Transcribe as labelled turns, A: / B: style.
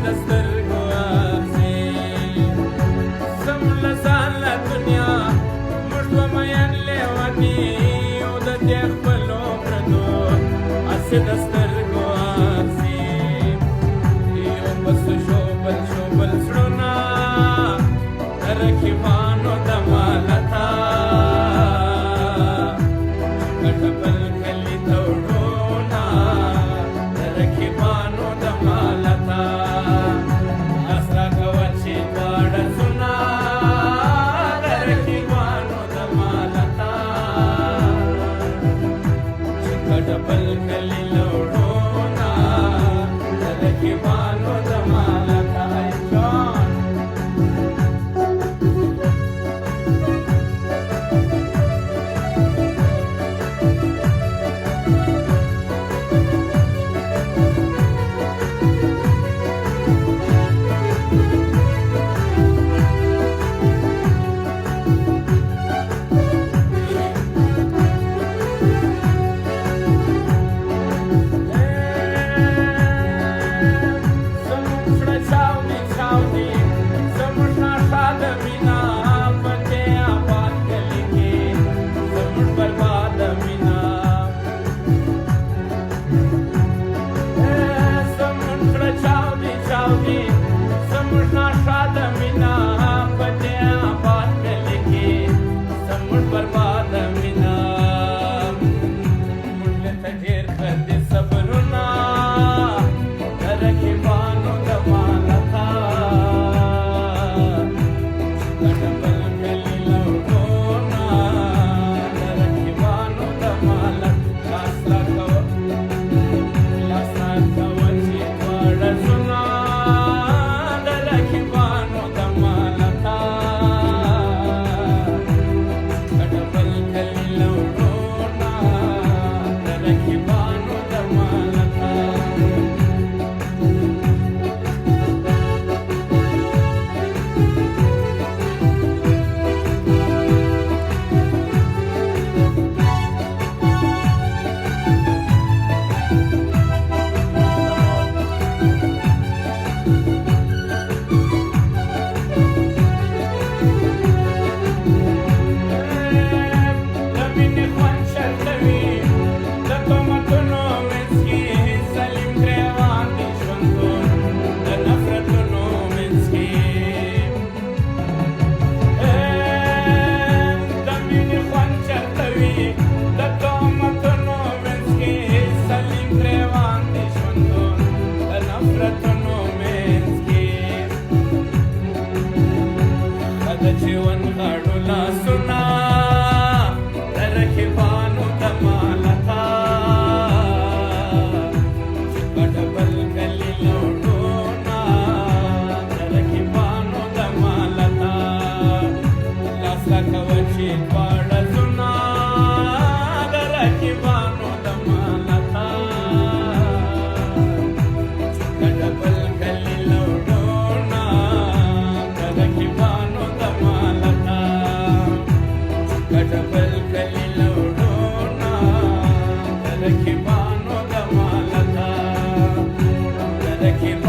A: دسترګو ارزي سمله ځانله دنیا موږ به مین لیوني یو د دې خپلو پردو هسې دسترګو ارزي یو پس شوبل شوبل زړونه د رقیبانو د مالته ګټه بل کلي ته وړونه د رقیبانو د مالته لاس راکوه چې دواړه زونه د رقیبانو د مالته چې ګټه بل کلي له وړونه د رقیبانو د مالته جان जीवन गाड़ो लासुना रखिबानो दमालता गडबल गली लोडोना रखिबानो दमालता लासा कवची पाड़ा सुना रखिबानो दमालता गडबल गली लोडोना रखिबानो गडबल कली लोडोना रखिबानो दमालता रखिबानो